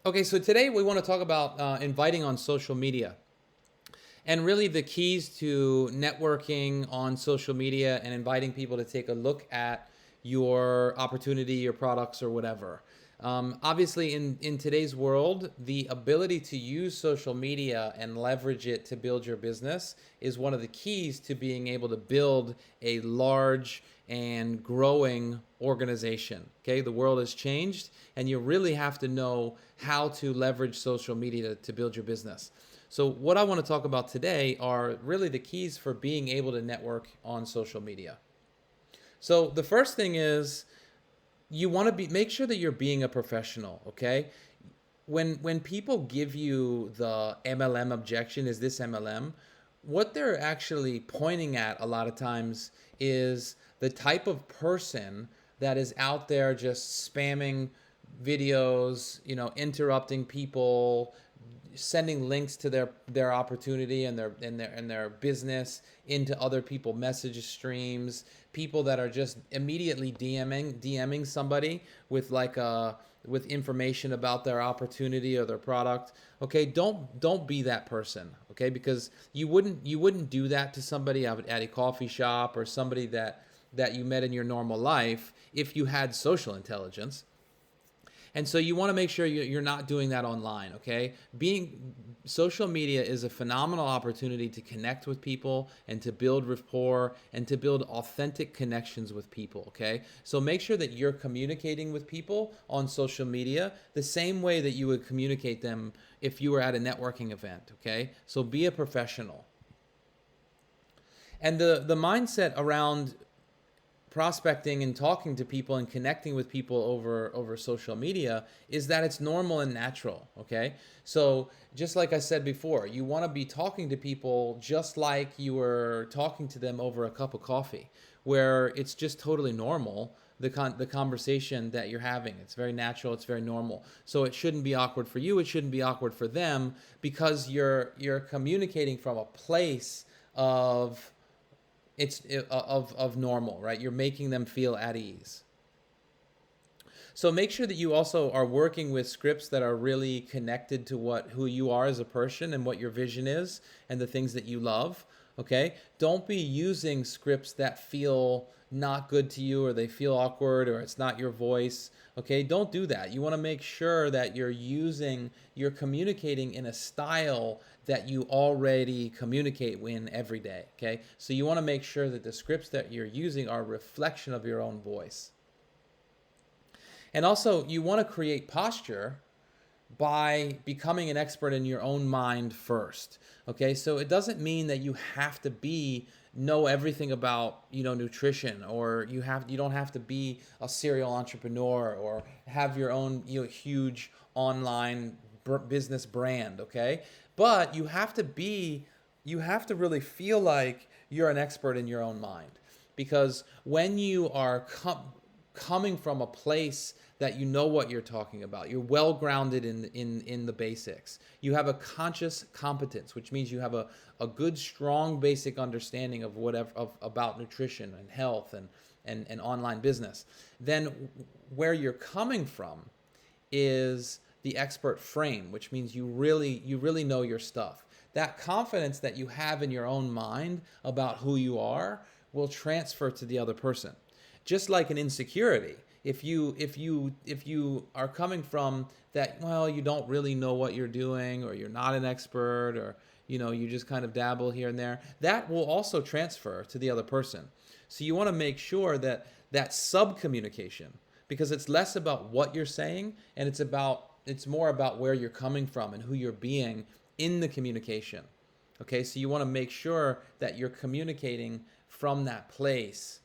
Okay, so today we want to talk about inviting on social media and really the keys to networking on social media and inviting people to take a look at your opportunity, your products, or whatever. Obviously, in today's world, the ability to use social media and leverage it to build your business is one of the keys to being able to build a large and growing organization. Okay, the world has changed, and you really have to know how to leverage social media to build your business. So, what I want to talk about today are really the keys for being able to network on social media. So, the first thing is you want to make sure that you're being a professional, okay? When people give you the MLM objection, is this MLM? What they're actually pointing at a lot of times is the type of person that is out there just spamming videos, interrupting people, sending links to their opportunity and their business into other people message streams, people that are just immediately DMing somebody with with information about their opportunity or their product. Okay, don't be that person, okay? Because you wouldn't do that to somebody at a coffee shop or somebody that you met in your normal life if you had social intelligence. And so you want to make sure you're not doing that online, okay? Social media is a phenomenal opportunity to connect with people and to build rapport and to build authentic connections with people, okay? So make sure that you're communicating with people on social media the same way that you would communicate them if you were at a networking event, okay? So be a professional. And the mindset around prospecting and talking to people and connecting with people over social media is that it's normal and natural, okay? So just like I said before, you want to be talking to people just like you were talking to them over a cup of coffee, where it's just totally normal, the conversation that you're having. It's very natural, it's very normal. So it shouldn't be awkward for you, it shouldn't be awkward for them, because you're communicating from a place of of normal, right? You're making them feel at ease. So make sure that you also are working with scripts that are really connected to who you are as a person and what your vision is and the things that you love. Okay? Don't be using scripts that feel not good to you or they feel awkward or it's not your voice. Okay? Don't do that. You want to make sure that you're communicating in a style that you already communicate in every day. Okay? So you want to make sure that the scripts that you're using are a reflection of your own voice. And also, you want to create posture by becoming an expert in your own mind first. Okay, so it doesn't mean that you have to know everything about nutrition, or you don't have to be a serial entrepreneur or have your own huge online business brand. Okay, but you have to really feel like you're an expert in your own mind, because when you are coming from a place that you know what you're talking about, you're well grounded in the basics, you have a conscious competence, which means you have a good strong basic understanding of about nutrition and health and online business, then where you're coming from is the expert frame, which means you really know your stuff. That confidence that you have in your own mind about who you are will transfer to the other person. Just like an insecurity, if you are coming from that, well, you don't really know what you're doing, or you're not an expert, or you just kind of dabble here and there, that will also transfer to the other person. So you want to make sure that sub communication, because it's less about what you're saying and it's more about where you're coming from and who you're being in the communication. Okay, so you want to make sure that you're communicating from that place,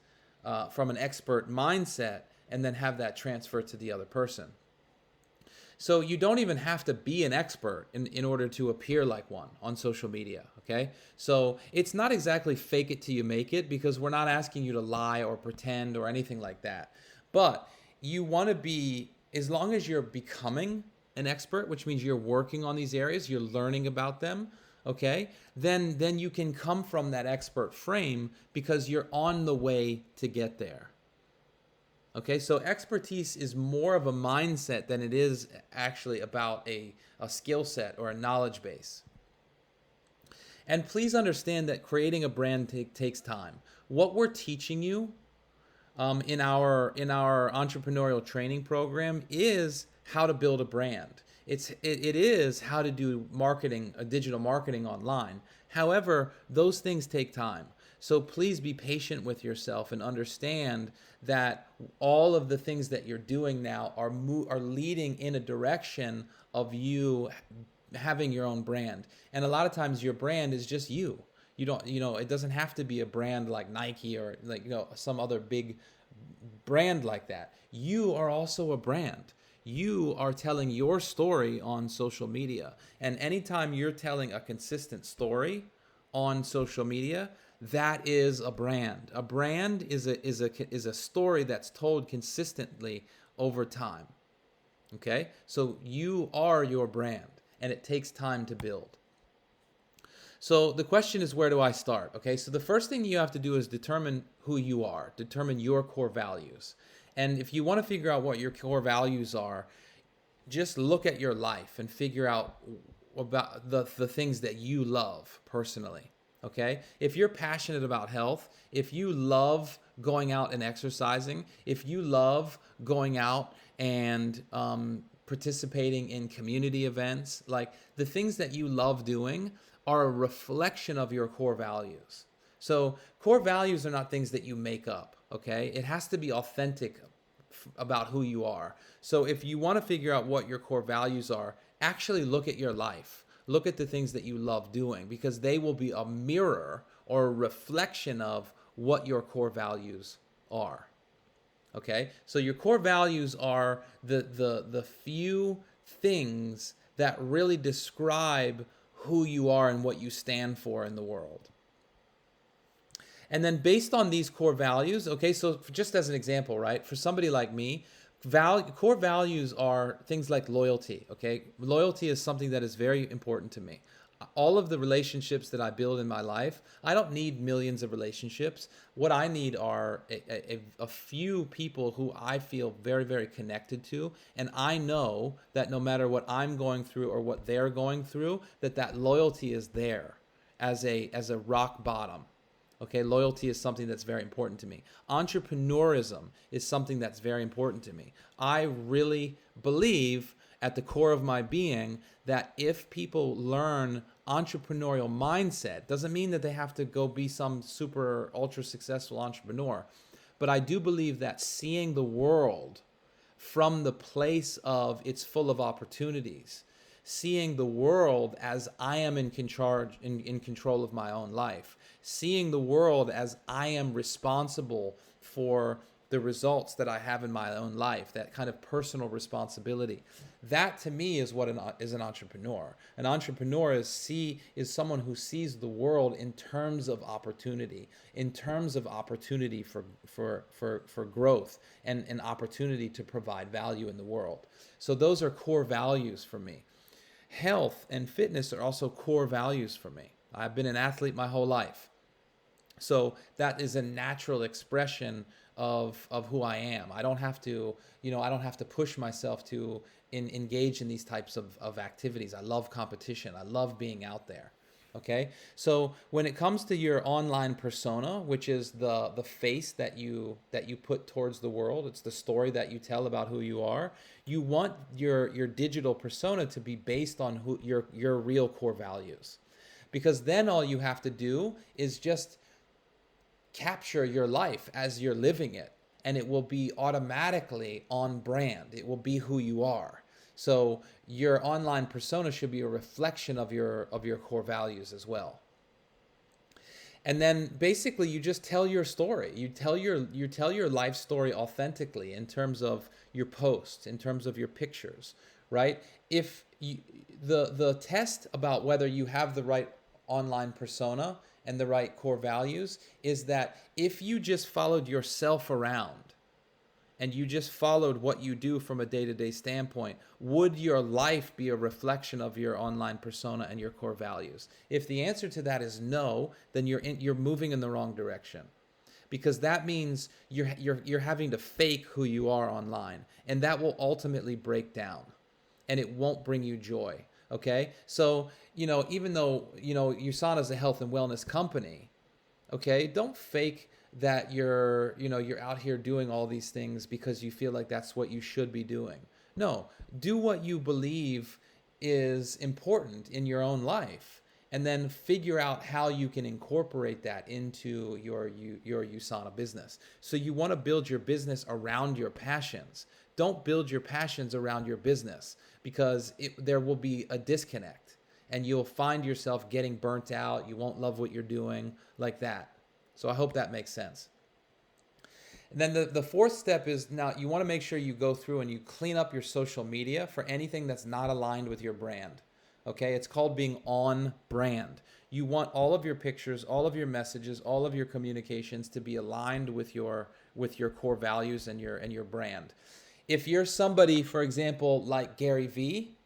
from an expert mindset, and then have that transfer to the other person. So you don't even have to be an expert in order to appear like one on social media, okay? So it's not exactly fake it till you make it, because we're not asking you to lie or pretend or anything like that. But you want to be, as long as you're becoming an expert, which means you're working on these areas, you're learning about them, okay? Then you can come from that expert frame because you're on the way to get there. Okay, so expertise is more of a mindset than it is actually about a skill set or a knowledge base. And please understand that creating a brand takes time. What we're teaching you in our entrepreneurial training program is how to build a brand. It is how to do marketing, digital marketing online. However, those things take time. So please be patient with yourself and understand that all of the things that you're doing now are leading in a direction of you having your own brand. And a lot of times your brand is just you. You don't, it doesn't have to be a brand like Nike or like, some other big brand like that. You are also a brand. You are telling your story on social media. And anytime you're telling a consistent story on social media, that is a brand. A brand is a story that's told consistently over time. Okay? So you are your brand, and it takes time to build. So the question is, where do I start? Okay, so the first thing you have to do is determine who you are, determine your core values. And if you want to figure out what your core values are, just look at your life and figure out about the things that you love personally. Okay, if you're passionate about health, if you love going out and exercising, if you love going out and participating in community events, like the things that you love doing are a reflection of your core values. So core values are not things that you make up, okay? It has to be authentic about who you are. So if you want to figure out what your core values are, actually look at your life. Look at the things that you love doing, because they will be a mirror or a reflection of what your core values are. Okay? So your core values are the few things that really describe who you are and what you stand for in the world. And then based on these core values, okay, so just as an example, right, for somebody like me, core values are things like loyalty, okay? Loyalty is something that is very important to me. All of the relationships that I build in my life, I don't need millions of relationships. What I need are a few people who I feel very, very connected to. And I know that no matter what I'm going through or what they're going through, that loyalty is there as a rock bottom. Okay, loyalty is something that's very important to me. Entrepreneurism is something that's very important to me. I really believe at the core of my being that if people learn entrepreneurial mindset, doesn't mean that they have to go be some super ultra successful entrepreneur, but I do believe that seeing the world from the place of it's full of opportunities, seeing the world as I am in control of my own life, seeing the world as I am responsible for the results that I have in my own life, that kind of personal responsibility. That to me is what is an entrepreneur. An entrepreneur is someone who sees the world in terms of opportunity, in terms of opportunity for growth and an opportunity to provide value in the world. So those are core values for me. Health and fitness are also core values for me. I've been an athlete my whole life. So that is a natural expression of who I am. I don't have to, push myself to engage in these types of activities. I love competition. I love being out there. Okay, so when it comes to your online persona, which is the face that you put towards the world, it's the story that you tell about who you are. You want your digital persona to be based on your real core values, because then all you have to do is just capture your life as you're living it, and it will be automatically on brand. It will be who you are. So your online persona should be a reflection of your core values as well. And then basically you just tell your story. You tell your life story authentically in terms of your posts, in terms of your pictures, right? If the test about whether you have the right online persona and the right core values is that if you just followed yourself around and you just followed what you do from a day-to-day standpoint, would your life be a reflection of your online persona and your core values? If the answer to that is no, then you're moving in the wrong direction. because that means you're having to fake who you are online, and that will ultimately break down, and it won't bring you joy. Okay, so even though USANA is a health and wellness company, okay, don't fake that you're out here doing all these things because you feel like that's what you should be doing. No, do what you believe is important in your own life, and then figure out how you can incorporate that into your USANA business. So you want to build your business around your passions. Don't build your passions around your business, because there will be a disconnect, and you'll find yourself getting burnt out. You won't love what you're doing, like that. So I hope that makes sense. And then the fourth step is, now you want to make sure you go through and you clean up your social media for anything that's not aligned with your brand. Okay, it's called being on brand. You want all of your pictures, all of your messages, all of your communications to be aligned with your core values and your brand. If you're somebody, for example, like Gary Vee,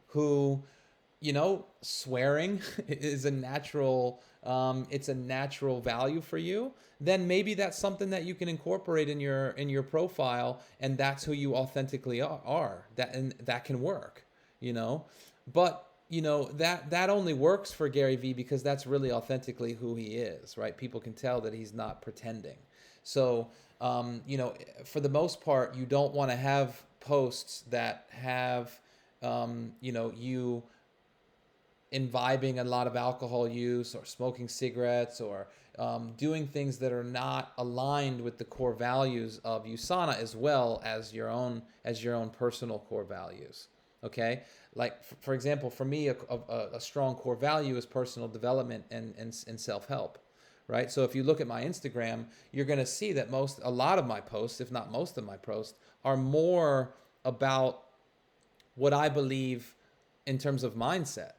who, swearing is a natural, it's a natural value for you, then maybe that's something that you can incorporate in your profile, and that's who you authentically are. That can work, But that only works for Gary Vee because that's really authentically who he is, right? People can tell that he's not pretending. So, for the most part, you don't want to have posts that have, you imbibing a lot of alcohol use or smoking cigarettes or doing things that are not aligned with the core values of USANA, as well as your own personal core values. Okay, like for example, for me, a strong core value is personal development and self-help. Right? So if you look at my Instagram, you're going to see that a lot of my posts, if not most of my posts, are more about what I believe in terms of mindset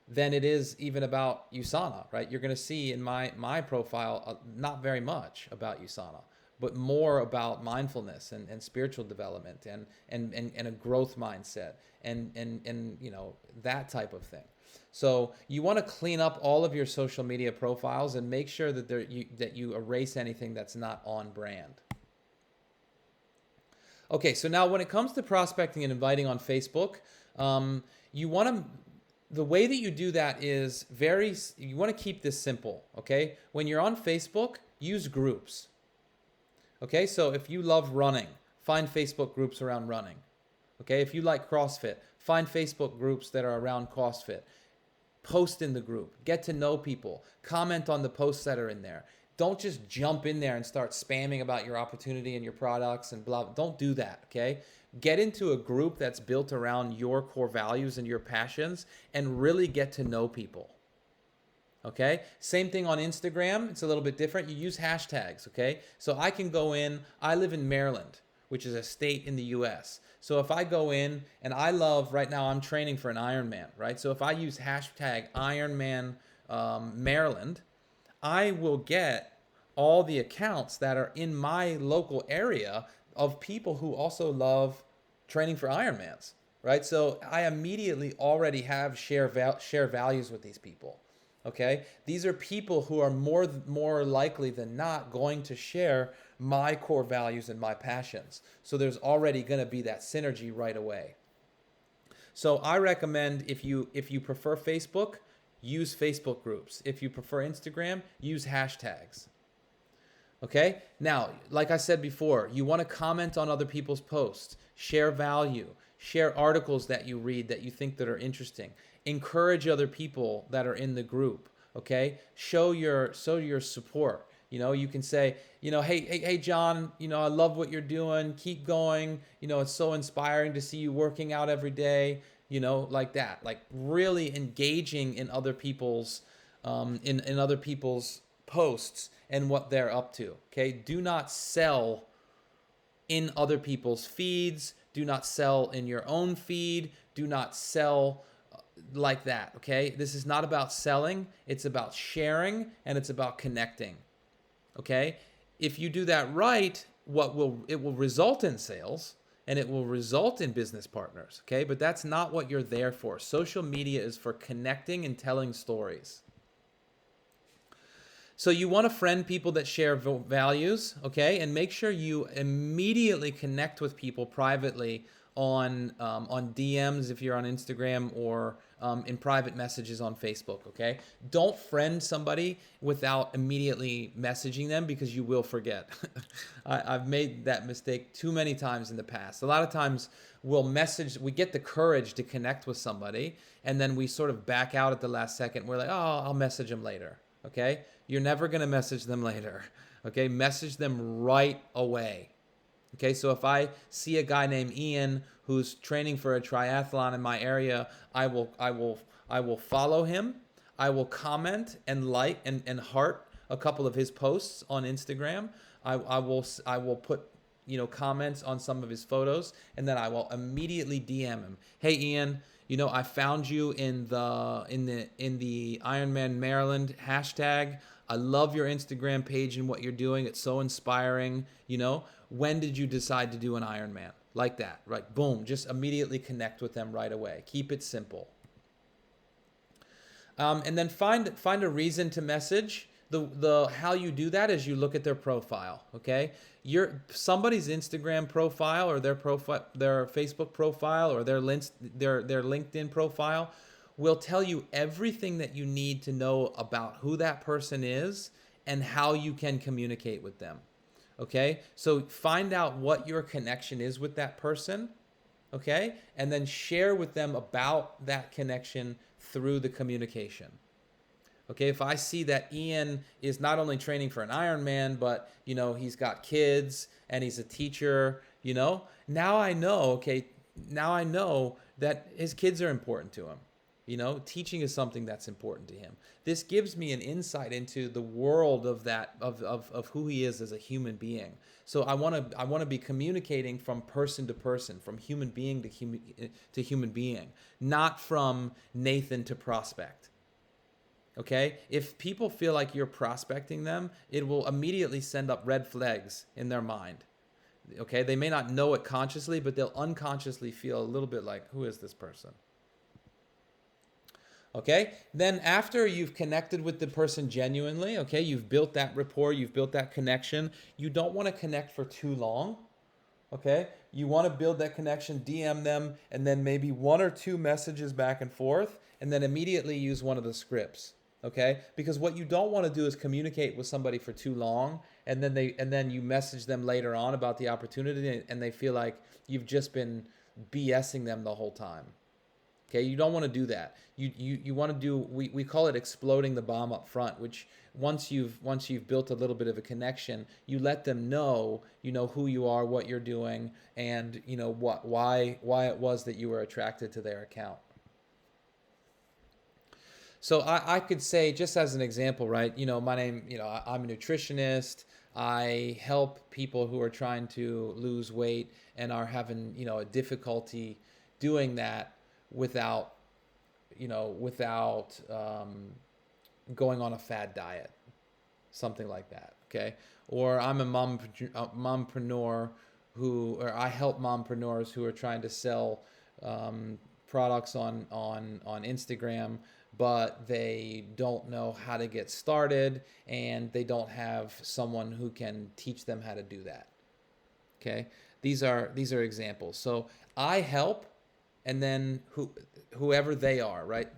than it is even about USANA, right? You're going to see in my profile not very much about USANA, but more about mindfulness and spiritual development and a growth mindset and that type of thing. So you want to clean up all of your social media profiles and make sure that you erase anything that's not on brand. Okay, so now when it comes to prospecting and inviting on Facebook, the way that you do that is you want to keep this simple, okay? When you're on Facebook, use groups. Okay, so if you love running, find Facebook groups around running. Okay, if you like CrossFit, find Facebook groups that are around CrossFit. Post in the group, get to know people, comment on the posts that are in there. Don't just jump in there and start spamming about your opportunity and your products and blah. Don't do that, okay? Get into a group that's built around your core values and your passions and really get to know people. Okay? Same thing on Instagram. It's a little bit different. You use hashtags, okay? So I can go in, I live in Maryland, which is a state in the US. So if I go in and right now I'm training for an Ironman, right? So if I use hashtag Ironman Maryland, I will get all the accounts that are in my local area of people who also love training for Ironmans, right? So I immediately already have share values with these people. Okay, these are people who are more likely than not going to share my core values and my passions. So there's already going to be that synergy right away. So I recommend, if you prefer Facebook, use Facebook groups. If you prefer Instagram, use hashtags. Okay? Now, like I said before, you want to comment on other people's posts, share value, share articles that you read that you think that are interesting. Encourage other people that are in the group, okay? Show your support. You can say, hey, John, I love what you're doing. Keep going. It's so inspiring to see you working out every day, like that. Like really engaging in other people's in other people's posts and what they're up to, okay? Do not sell in other people's feeds. Do not sell in your own feed. Do not sell like that, okay? This is not about selling. It's about sharing, and it's about connecting, okay? If you do that right, it will result in sales, and it will result in business partners, okay? But that's not what you're there for. Social media is for connecting and telling stories. So you want to friend people that share values, okay? And make sure you immediately connect with people privately on DMs if you're on Instagram, or in private messages on Facebook, okay? Don't friend somebody without immediately messaging them, because you will forget. I've made that mistake too many times in the past. A lot of times we get the courage to connect with somebody, and then we sort of back out at the last second. We're like, oh, I'll message them later, okay? You're never going to message them later, okay? Message them right away. Okay, so if I see a guy named Ian who's training for a triathlon in my area, I will follow him. I will comment and like and heart a couple of his posts on Instagram. I will put comments on some of his photos, and then I will immediately DM him. Hey Ian, I found you in the Ironman Maryland hashtag. I love your Instagram page and what you're doing. It's so inspiring. When did you decide to do an Ironman? Like that, right? Boom, just immediately connect with them right away. Keep it simple. And then find a reason to message. The how you do that is you look at their profile, okay? Somebody's Instagram profile, or their Facebook profile, or their LinkedIn profile will tell you everything that you need to know about who that person is and how you can communicate with them. Okay? So find out what your connection is with that person, okay? And then share with them about that connection through the communication. Okay, if I see that Ian is not only training for an Ironman, but he's got kids and he's a teacher, now I know that his kids are important to him. Teaching is something that's important to him. This gives me an insight into the world of who he is as a human being. So I want to be communicating from person to person, from human being to human being, not from Nathan to prospect. Okay? If people feel like you're prospecting them, it will immediately send up red flags in their mind. Okay? They may not know it consciously, but they'll unconsciously feel a little bit like, who is this person? Okay? Then after you've connected with the person genuinely, okay, you've built that rapport, you've built that connection, you don't want to connect for too long. Okay? You want to build that connection, DM them, and then maybe one or two messages back and forth, and then immediately use one of the scripts. Okay? Because what you don't want to do is communicate with somebody for too long, and then you message them later on about the opportunity, and they feel like you've just been BSing them the whole time. Okay, you don't want to do that. You want to do, we call it exploding the bomb up front, which once you've built a little bit of a connection, you let them know who you are, what you're doing, and why it was that you were attracted to their account. So I could say, just as an example, right? My name, I'm a nutritionist. I help people who are trying to lose weight and are having, a difficulty doing that without going on a fad diet, something like that. Okay. Or I'm a mompreneur or I help mompreneurs who are trying to sell products on Instagram, but they don't know how to get started, and they don't have someone who can teach them how to do that. Okay, these are examples. So I help, and then whoever they are, right?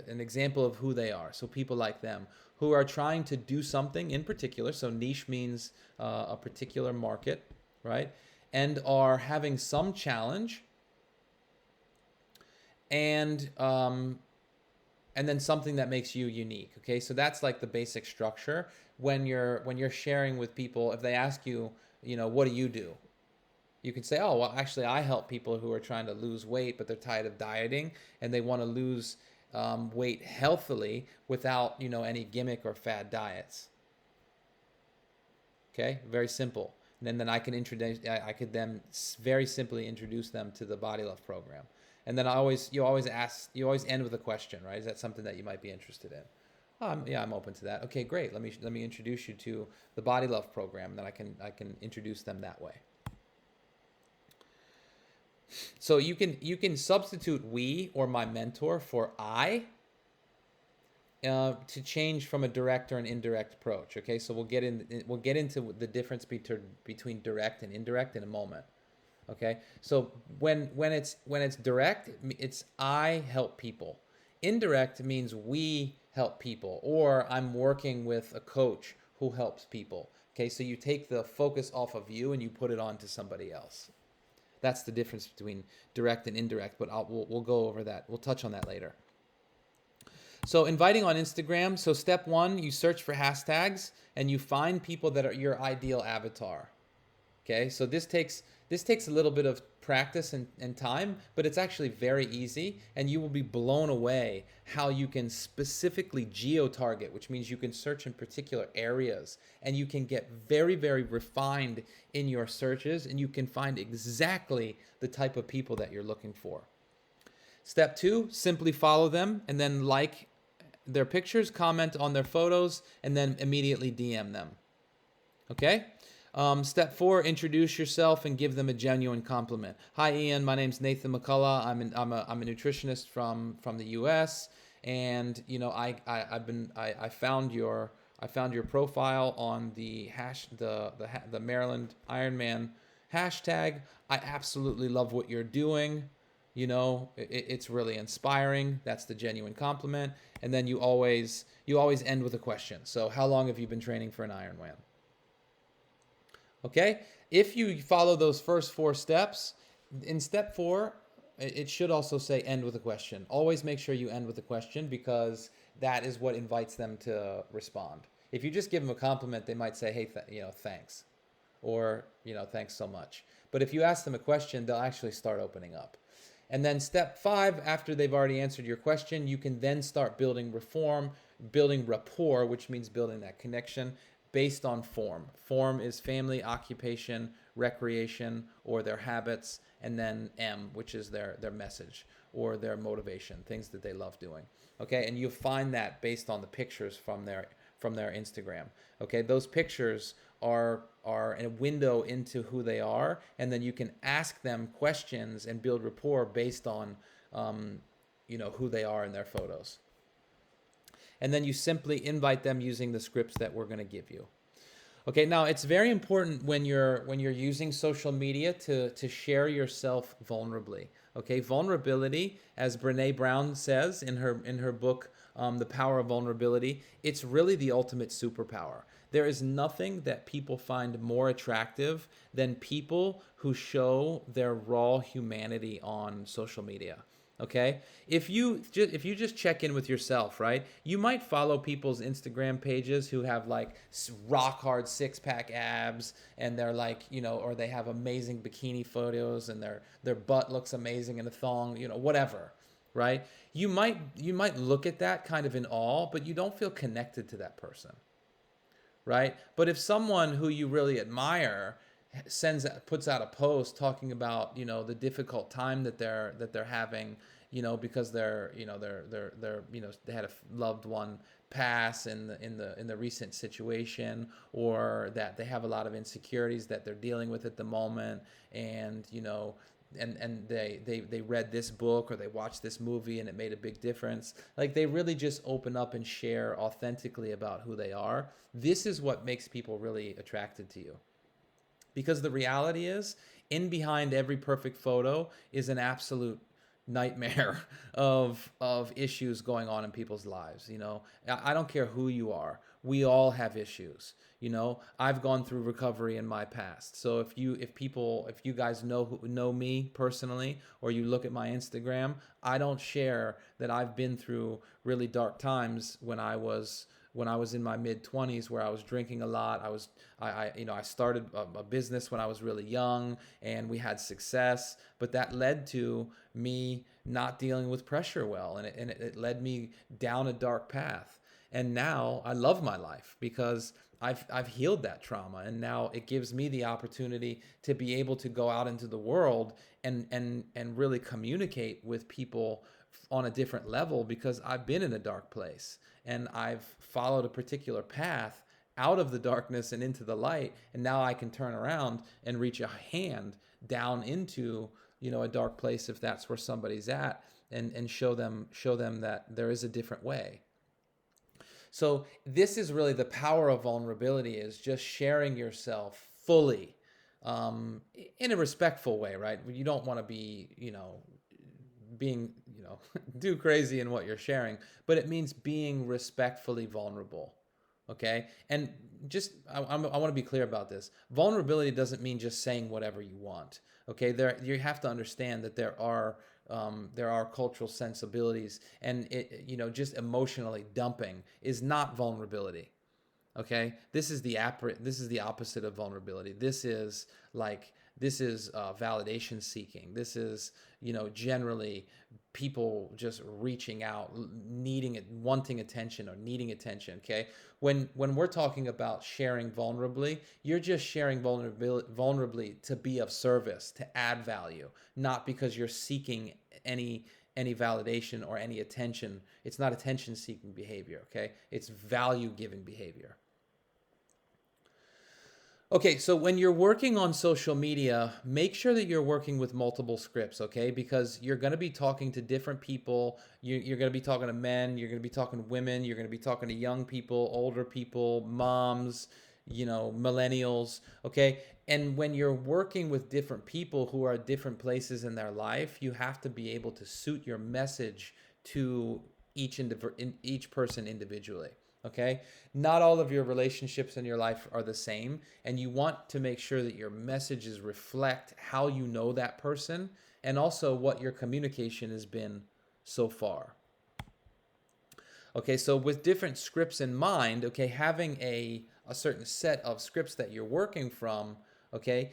An example of who they are. So people like them who are trying to do something in particular. So niche means a particular market, right? And are having some challenge, and then something that makes you unique. Okay, so that's like the basic structure. When you're sharing with people, if they ask you, what do you do? You can say, oh, well, actually, I help people who are trying to lose weight, but they're tired of dieting, and they want to lose weight healthily without, any gimmick or fad diets. Okay, very simple. And then I could then very simply introduce them to the Body Love program. And then you always end with a question, right? Is that something that you might be interested in? Yeah, I'm open to that. Okay, great. Let me introduce you to the Body Love program. Then I can introduce them that way. So you can substitute we or my mentor for I, to change from a direct or an indirect approach. Okay, so we'll get into the difference between direct and indirect in a moment. Okay, so when it's direct, it's I help people. Indirect means we help people, or I'm working with a coach who helps people. Okay, so you take the focus off of you and you put it on to somebody else. That's the difference between direct and indirect, but we'll go over that. We'll touch on that later. So inviting on Instagram. So step one, you search for hashtags and you find people that are your ideal avatar. Okay, so this takes a little bit of practice and time, but it's actually very easy, and you will be blown away how you can specifically geo-target, which means you can search in particular areas, and you can get very, very refined in your searches, and you can find exactly the type of people that you're looking for. Step two, simply follow them and then like their pictures, comment on their photos, and then immediately DM them. Okay? Step four, introduce yourself and give them a genuine compliment. Hi, Ian. My name's Nathan McCullough. I'm a nutritionist from the U.S. And I found your profile on the Maryland Ironman hashtag. I absolutely love what you're doing. It's really inspiring. That's the genuine compliment. And then you always end with a question. So, how long have you been training for an Ironman? Okay, if you follow those first four steps, in step four, it should also say end with a question. Always make sure you end with a question, because that is what invites them to respond. If you just give them a compliment, they might say, hey, thanks, or, thanks so much. But if you ask them a question, they'll actually start opening up. And then step five, after they've already answered your question, you can then start building rapport, which means building that connection based on form. Form is family, occupation, recreation, or their habits, and then M, which is their message or their motivation, things that they love doing. Okay, and you find that based on the pictures from their Instagram. Okay, those pictures are a window into who they are, and then you can ask them questions and build rapport based on who they are in their photos. And then you simply invite them using the scripts that we're going to give you. Okay, now it's very important when you're using social media to share yourself vulnerably. Okay, vulnerability, as Brené Brown says in her book, The Power of Vulnerability, it's really the ultimate superpower. There is nothing that people find more attractive than people who show their raw humanity on social media. Okay, if you just check in with yourself, right, you might follow people's Instagram pages who have like rock hard 6-pack abs, and they're like, or they have amazing bikini photos, and their butt looks amazing in a thong, whatever, right? You might look at that kind of in awe, but you don't feel connected to that person, right? But if someone who you really admire puts out a post talking about the difficult time that they're having, because they had a loved one pass in the recent situation, or that they have a lot of insecurities that they're dealing with at the moment, and and they read this book or they watched this movie and it made a big difference. Like, they really just open up and share authentically about who they are. This is what makes people really attracted to you. Because the reality is, in behind every perfect photo is an absolute nightmare of issues going on in people's lives. I don't care who you are. We all have issues. I've gone through recovery in my past. So if you guys know me personally, or you look at my Instagram, I don't share that I've been through really dark times when I was in my mid-20s, where I was drinking a lot. I started a business when I was really young, and we had success, but that led to me not dealing with pressure well, and it led me down a dark path. And now I love my life because I've healed that trauma, and now it gives me the opportunity to be able to go out into the world and really communicate with people on a different level, because I've been in a dark place and I've followed a particular path out of the darkness and into the light, and now I can turn around and reach a hand down into a dark place, if that's where somebody's at, and show them that there is a different way. So this is really the power of vulnerability, is just sharing yourself fully, in a respectful way, right? You don't want to be, being, do crazy in what you're sharing, but it means being respectfully vulnerable. Okay. And just, I want to be clear about this. Vulnerability doesn't mean just saying whatever you want. Okay. You have to understand that there are cultural sensibilities, and just emotionally dumping is not vulnerability. Okay, this is the opposite of vulnerability. This is validation seeking. This is, generally people just reaching out, needing it, wanting attention or needing attention. Okay, when we're talking about sharing vulnerably, you're just sharing vulnerably to be of service, to add value, not because you're seeking any validation or any attention. It's not attention seeking behavior. Okay, it's value giving behavior. Okay, so when you're working on social media, make sure that you're working with multiple scripts, okay? Because you're going to be talking to different people. You're going to be talking to men, you're going to be talking to women, you're going to be talking to young people, older people, moms, millennials, okay? And when you're working with different people who are at different places in their life, you have to be able to suit your message to each person individually. Okay, not all of your relationships in your life are the same, and you want to make sure that your messages reflect how you know that person and also what your communication has been so far. Okay, so with different scripts in mind, okay, having a certain set of scripts that you're working from, okay,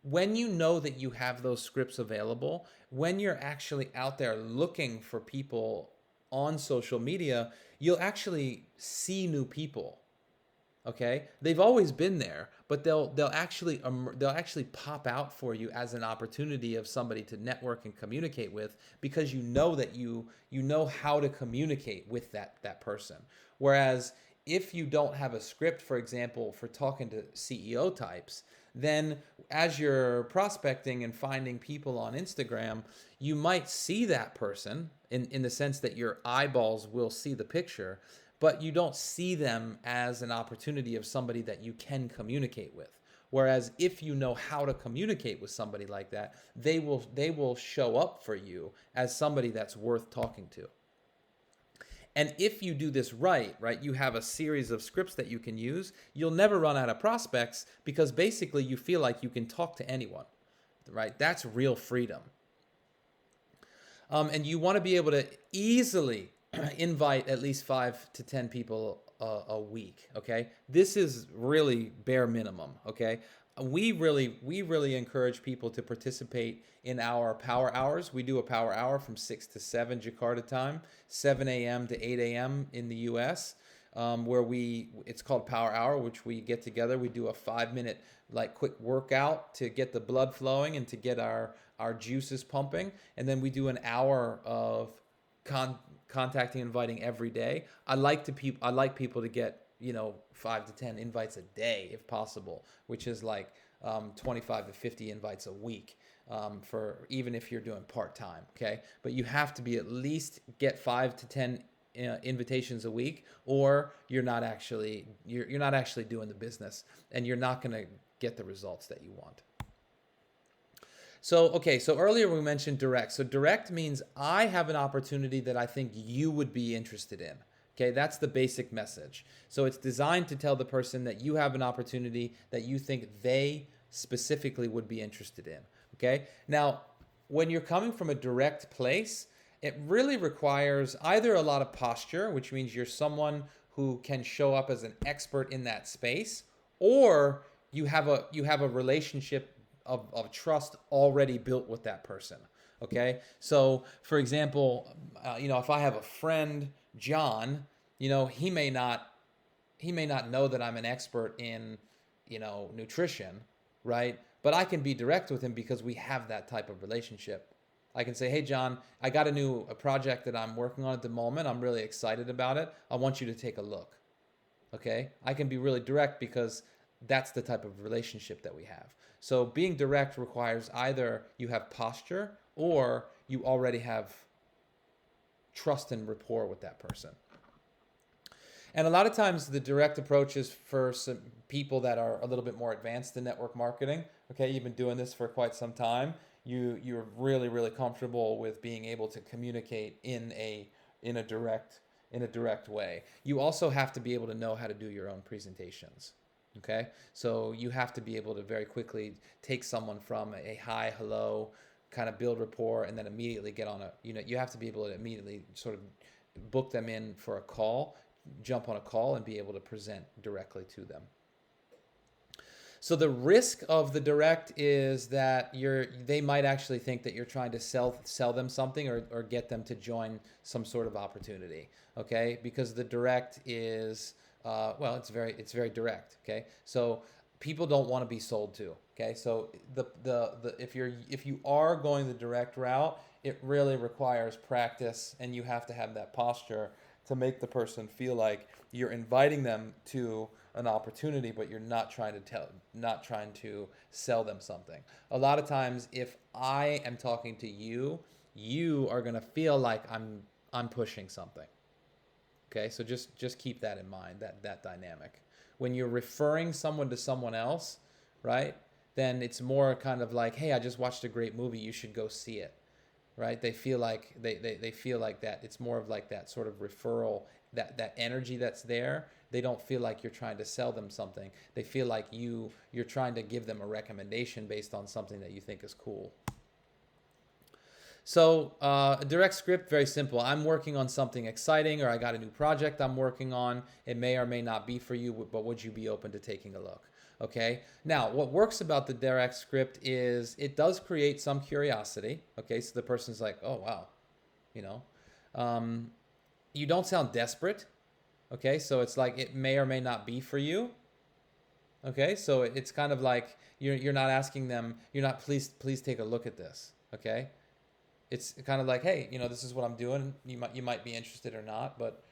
when you know that you have those scripts available, when you're actually out there looking for people on social media, you'll actually see new people. Okay, they've always been there, but they'll actually pop out for you as an opportunity of somebody to network and communicate with, because you know that you know how to communicate with that person. Whereas if you don't have a script, for example, for talking to CEO types, then as you're prospecting and finding people on Instagram, you might see that person in the sense that your eyeballs will see the picture, but you don't see them as an opportunity of somebody that you can communicate with. Whereas if you know how to communicate with somebody like that, they will show up for you as somebody that's worth talking to. And if you do this right, you have a series of scripts that you can use, you'll never run out of prospects, because basically you feel like you can talk to anyone, right? That's real freedom. And you want to be able to easily invite at least 5 to 10 people a week. Okay, this is really bare minimum. Okay, we really encourage people to participate in our power hours. We do a power hour from 6 to 7 Jakarta time, 7 a.m. to 8 a.m. in the U.S. Where it's called power hour, which we get together. We do a 5 minute quick workout to get the blood flowing and to get our juices pumping, and then we do an hour of contacting and inviting every day. I like people to get 5 to 10 invites a day if possible, which is 25 to 50 invites a week, for even if you're doing part-time. Okay, but you have to be at least get 5 to 10 invitations a week, or you're not actually doing the business, and you're not going to get the results that you want. So earlier we mentioned direct. So direct means I have an opportunity that I think you would be interested in. Okay, that's the basic message. So it's designed to tell the person that you have an opportunity that you think they specifically would be interested in. Okay, now when you're coming from a direct place, it really requires either a lot of posture, which means you're someone who can show up as an expert in that space, or you have a relationship of trust already built with that person. Okay, so for example, if I have a friend, John, he may not know that I'm an expert in nutrition, right? But I can be direct with him because we have that type of relationship. I can say, hey John, I got a project that I'm working on at the moment. I'm really excited about it. I want you to take a look. Okay, I can be really direct because that's the type of relationship that we have. So being direct requires either you have posture or you already have trust and rapport with that person. And a lot of times the direct approach is for some people that are a little bit more advanced in network marketing. Okay, you've been doing this for quite some time. You're really really comfortable with being able to communicate in a direct way. You also have to be able to know how to do your own presentations. Okay, so you have to be able to very quickly take someone from a hi, hello, kind of build rapport, and then immediately get on a, you have to be able to immediately sort of book them in for a call, jump on a call, and be able to present directly to them. So the risk of the direct is that they might actually think that you're trying to sell them something, or get them to join some sort of opportunity. Okay, because the direct is well, it's very direct. Okay, so people don't want to be sold to. Okay, so if you are going the direct route, it really requires practice, and you have to have that posture to make the person feel like you're inviting them to an opportunity, but you're not trying to sell them something. A lot of times, if I am talking to you, you are going to feel like I'm pushing something. Okay, so just keep that in mind, that dynamic. When you're referring someone to someone else, right, then it's more kind of like, hey, I just watched a great movie, you should go see it, right? They feel like they feel like that. It's more of like that sort of referral, that energy that's there. They don't feel like you're trying to sell them something. They feel like you're trying to give them a recommendation based on something that you think is cool. So a direct script, very simple. I'm working on something exciting, or I got a new project I'm working on. It may or may not be for you, but would you be open to taking a look? Okay. Now, what works about the direct script is it does create some curiosity. Okay, so the person's like, oh wow, you know, you don't sound desperate. Okay, so it's like it may or may not be for you. Okay, so it's kind of like you're not asking them, you're not, please take a look at this. Okay. It's kind of like, hey, this is what I'm doing. You might be interested or not, but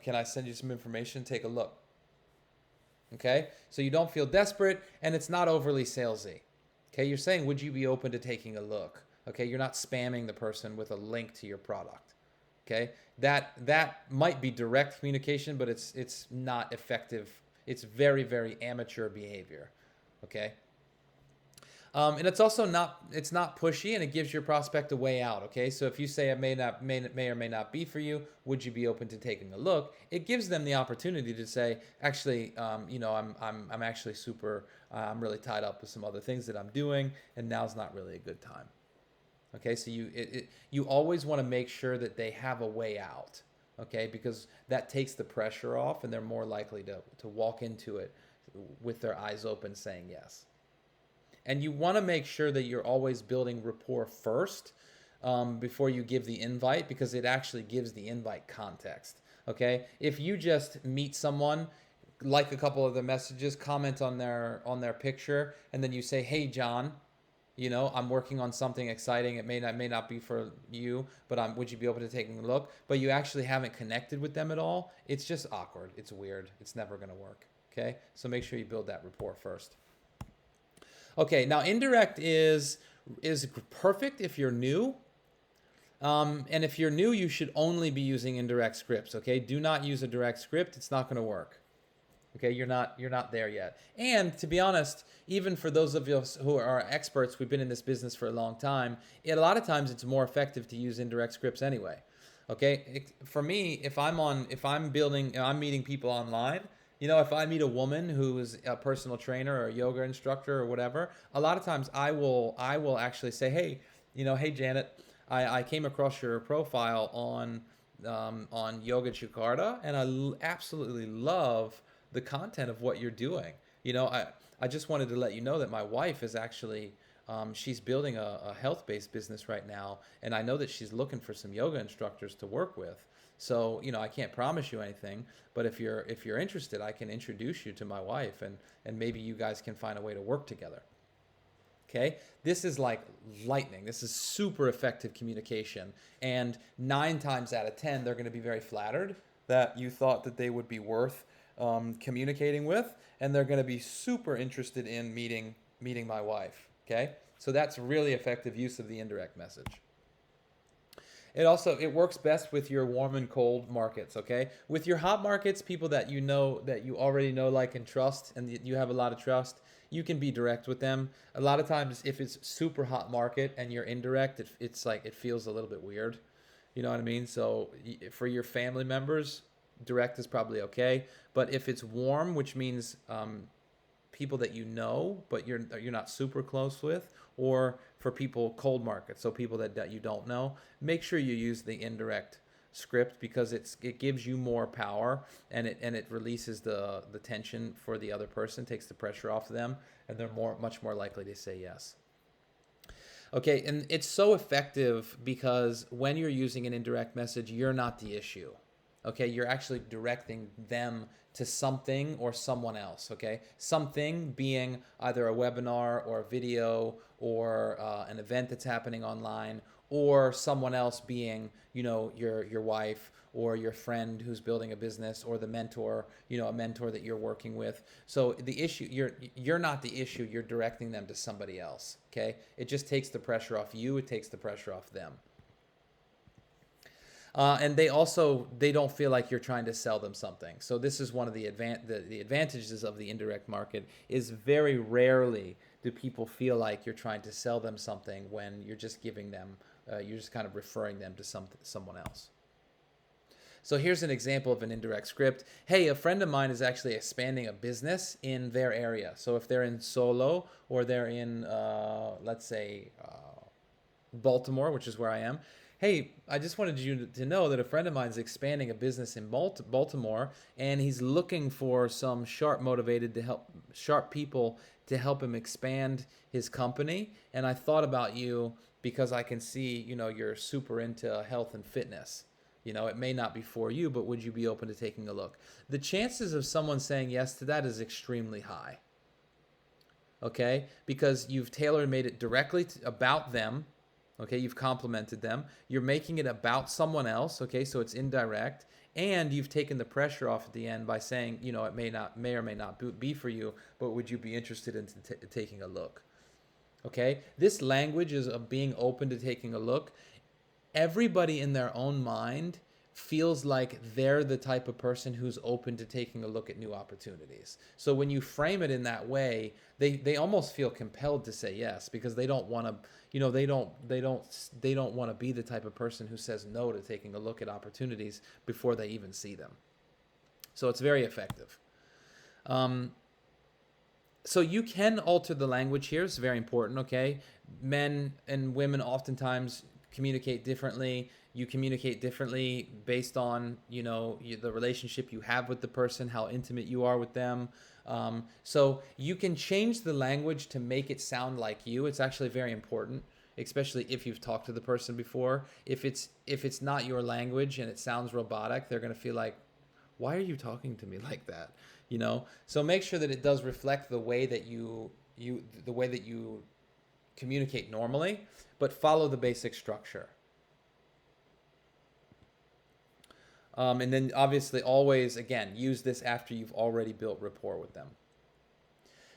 can I send you some information? Take a look. Okay, so you don't feel desperate, and it's not overly salesy. Okay, you're saying, would you be open to taking a look? Okay, you're not spamming the person with a link to your product. Okay, that might be direct communication, but it's not effective. It's very very amateur behavior. Okay. And it's also not pushy, and it gives your prospect a way out. Okay, so if you say it may or may not be for you, would you be open to taking a look? It gives them the opportunity to say, actually, I'm actually I'm really tied up with some other things that I'm doing, and now's not really a good time. Okay, so you always want to make sure that they have a way out. Okay, because that takes the pressure off, and they're more likely to walk into it with their eyes open, saying yes. And you want to make sure that you're always building rapport first before you give the invite, because it actually gives the invite context. Okay, if you just meet someone, like a couple of the messages, comment on their picture, and then you say, hey John, I'm working on something exciting. It may not be for you, but would you be open to taking a look? But you actually haven't connected with them at all. It's just awkward. It's weird. It's never going to work. Okay, so make sure you build that rapport first. Okay, now indirect is perfect if you're new. And if you're new, you should only be using indirect scripts. Okay, do not use a direct script. It's not going to work. Okay, you're not there yet. And to be honest, even for those of us who are experts, we've been in this business for a long time. A lot of times, it's more effective to use indirect scripts anyway. Okay, for me, if I'm meeting people online. If I meet a woman who is a personal trainer or a yoga instructor or whatever, a lot of times I will actually say, hey, hey Janet, I came across your profile on Yoga Jakarta, and I absolutely love the content of what you're doing. I just wanted to let you know that my wife is actually she's building a health-based business right now, and I know that she's looking for some yoga instructors to work with. So, I can't promise you anything, but if you're interested, I can introduce you to my wife, and maybe you guys can find a way to work together. Okay? This is like lightning. This is super effective communication, and 9 times out of 10, they're going to be very flattered that you thought that they would be worth communicating with, and they're going to be super interested in meeting my wife. Okay? So that's really effective use of the indirect message. It works best with your warm and cold markets, okay? With your hot markets, people that you know, that you already know, like, and trust, and you have a lot of trust, you can be direct with them. A lot of times, if it's super hot market and you're indirect, it's like it feels a little bit weird. You know what I mean? So for your family members, direct is probably okay. But if it's warm, which means people that you know but you're not super close with, or for people cold market, so people that you don't know, make sure you use the indirect script, because it gives you more power, and it releases the tension for the other person, takes the pressure off of them, and they're much more likely to say yes. Okay, and it's so effective because when you're using an indirect message, you're not the issue. Okay, you're actually directing them to something or someone else. Okay, something being either a webinar or a video or an event that's happening online, or someone else being, your wife or your friend who's building a business, or the mentor, a mentor that you're working with. So the issue, you're not the issue, you're directing them to somebody else. Okay, it just takes the pressure off you, it takes the pressure off them. And they don't feel like you're trying to sell them something. So this is one of the advantages of the indirect market, is very rarely do people feel like you're trying to sell them something when you're just giving them, you're just kind of referring them to someone else. So here's an example of an indirect script. Hey, a friend of mine is actually expanding a business in their area. So if they're in Solo, or they're in, let's say, Baltimore, which is where I am. Hey, I just wanted you to know that a friend of mine is expanding a business in Baltimore, and he's looking for some sharp people to help him expand his company. And I thought about you because I can see, you're super into health and fitness. It may not be for you, but would you be open to taking a look? The chances of someone saying yes to that is extremely high. Okay? Because you've made it directly about them. Okay, you've complimented them. You're making it about someone else. Okay, so it's indirect, and you've taken the pressure off at the end by saying, it may or may not be for you, but would you be interested in taking a look? Okay, this language is of being open to taking a look. Everybody in their own mind feels like they're the type of person who's open to taking a look at new opportunities. So when you frame it in that way, they almost feel compelled to say yes, because they don't want to, they don't want to be the type of person who says no to taking a look at opportunities before they even see them. So it's very effective. So you can alter the language here. It's very important. Okay, men and women oftentimes communicate differently. You communicate differently based on, the relationship you have with the person, how intimate you are with them. So you can change the language to make it sound like you. It's actually very important, especially if you've talked to the person before. If it's not your language and it sounds robotic, they're going to feel like, why are you talking to me like that? So make sure that it does reflect the way that you communicate normally, but follow the basic structure. And then obviously always, again, use this after you've already built rapport with them.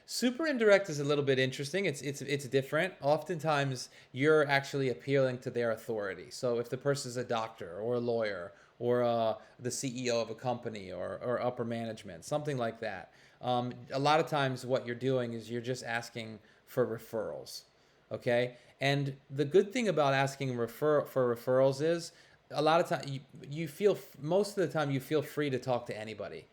Super indirect is a little bit interesting. It's different. Oftentimes you're actually appealing to their authority. So if the person's a doctor or a lawyer or the CEO of a company or upper management, something like that. A lot of times what you're doing is you're just asking for referrals. Okay? And the good thing about asking for referrals is a lot of time you feel, most of the time you feel free to talk to anybody.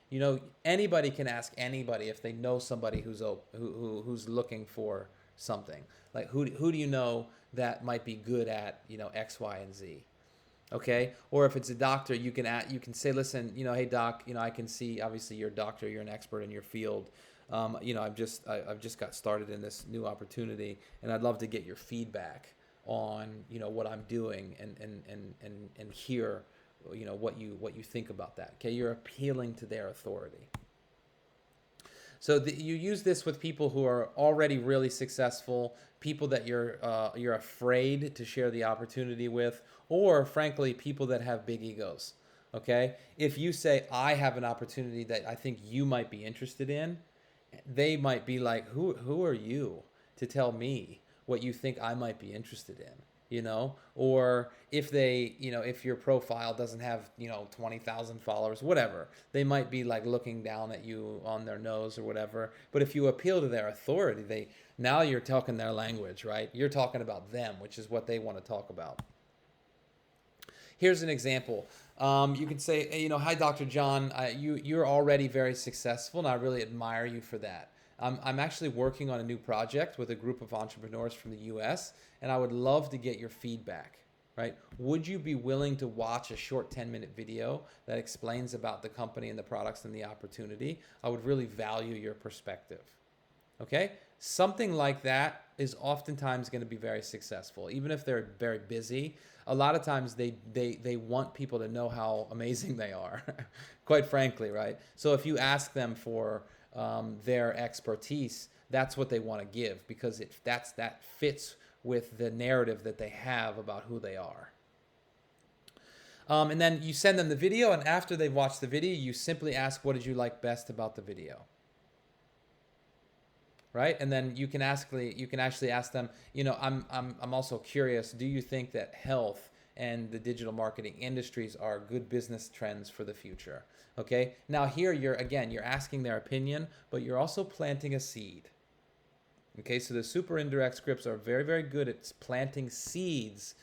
Anybody can ask anybody if they know somebody who's looking for something. Like who do you know that might be good at X, Y, and Z. Okay? Or if it's a doctor, you can say, listen, hey doc, I can see obviously you're a doctor, you're an expert in your field. I've just got started in this new opportunity, and I'd love to get your feedback on what I'm doing and hear what you think about that. Okay, you're appealing to their authority. So you use this with people who are already really successful, people that you're afraid to share the opportunity with, or frankly people that have big egos. Okay, if you say, I have an opportunity that I think you might be interested in, they might be like, who are you to tell me what you think I might be interested in? or if they, if your profile doesn't have, 20,000 followers, whatever, they might be like looking down at you on their nose or whatever. But if you appeal to their authority, now you're talking their language, right? You're talking about them, which is what they want to talk about. Here's an example. You can say, hey, hi, Dr. John. You're already very successful, and I really admire you for that. I'm actually working on a new project with a group of entrepreneurs from the U.S., and I would love to get your feedback, right? Would you be willing to watch a short 10-minute video that explains about the company and the products and the opportunity? I would really value your perspective. Okay? Something like that is oftentimes going to be very successful, even if they're very busy. A lot of times they want people to know how amazing they are, quite frankly, right? So if you ask them for their expertise, that's what they want to give, because that fits with the narrative that they have about who they are. And then you send them the video, and after they've watched the video, you simply ask, what did you like best about the video? Right? And then you can actually ask them, I'm also curious, do you think that health and the digital marketing industries are good business trends for the future? Okay? Now here you're asking their opinion, but you're also planting a seed. Okay? So the super indirect scripts are very, very good at planting seeds,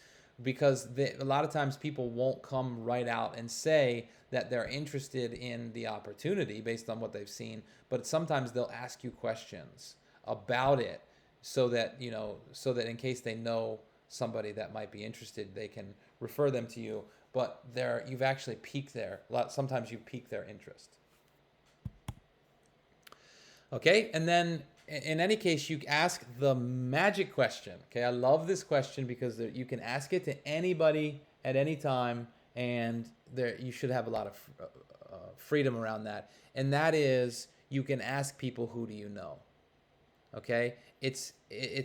because a lot of times people won't come right out and say that they're interested in the opportunity based on what they've seen, but sometimes they'll ask you questions about it, so that in case they know somebody that might be interested, they can refer them to you. But you've actually piqued sometimes you pique their interest. Okay, and then in any case, you ask the magic question. Okay, I love this question because you can ask it to anybody at any time, and you should have a lot of freedom around that. And that is, you can ask people, who do you know? Okay, it's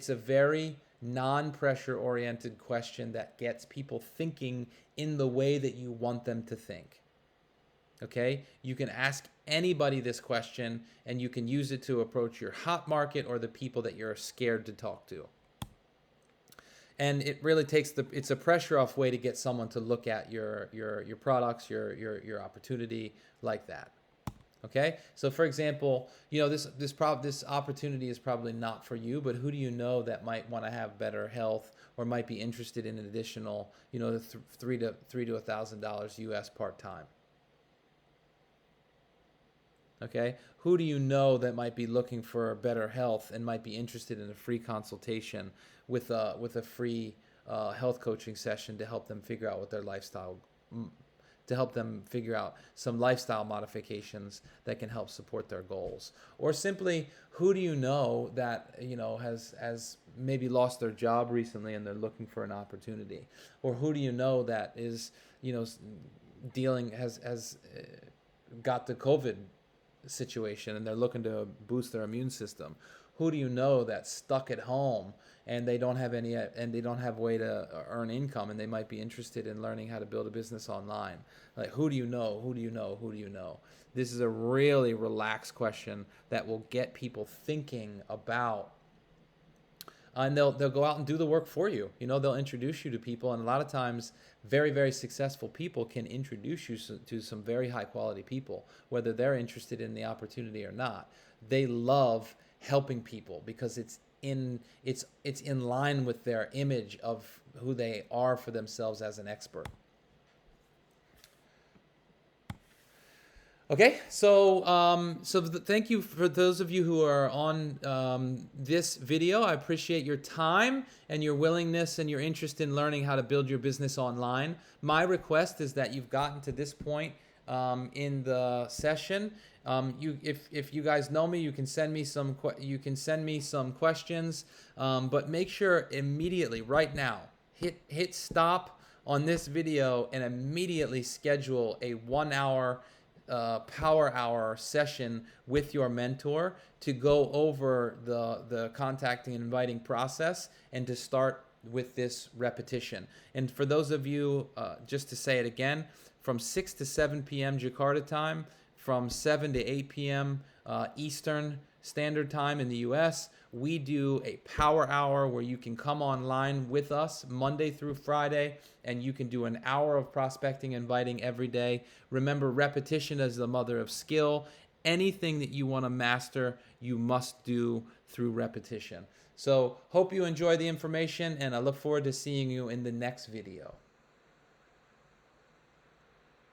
a very non-pressure oriented question that gets people thinking in the way that you want them to think. Okay, you can ask anybody this question, and you can use it to approach your hot market or the people that you're scared to talk to. And it really it's a pressure off way to get someone to look at your products, your opportunity like that. Okay, so for example, this opportunity is probably not for you, but who do you know that might want to have better health, or might be interested in an additional, $3,000 to $1,000 US part-time? Okay, who do you know that might be looking for better health and might be interested in a free consultation with a free health coaching session to help them figure out what their lifestyle, to help them figure out some lifestyle modifications that can help support their goals? Or simply, who do you know that has maybe lost their job recently and they're looking for an opportunity? Or who do you know that is has got the COVID situation and they're looking to boost their immune system? Who do you know that's stuck at home and they don't have a way to earn income, and they might be interested in learning how to build a business online? Like, who do you know? Who do you know? Who do you know? This is a really relaxed question that will get people thinking about, and they'll go out and do the work for you. They'll introduce you to people, and a lot of times very, very successful people can introduce you to some very high quality people, whether they're interested in the opportunity or not. They love helping people because it's in line with their image of who they are for themselves as an expert. Okay, so thank you for those of you who are on this video. I appreciate your time and your willingness and your interest in learning how to build your business online. My request is that you've gotten to this point in the session. If you guys know me, you can send me some questions, but make sure immediately, right now, hit stop on this video and immediately schedule a 1 hour power hour session with your mentor to go over the contacting and inviting process, and to start with this repetition. And for those of you, just to say it again, from 6 to 7 p.m. Jakarta time, from 7 to 8 p.m. Eastern Standard Time in the US. We do a power hour where you can come online with us Monday through Friday, and you can do an hour of prospecting and inviting every day. Remember, repetition is the mother of skill. Anything that you want to master, you must do through repetition. So hope you enjoy the information, and I look forward to seeing you in the next video.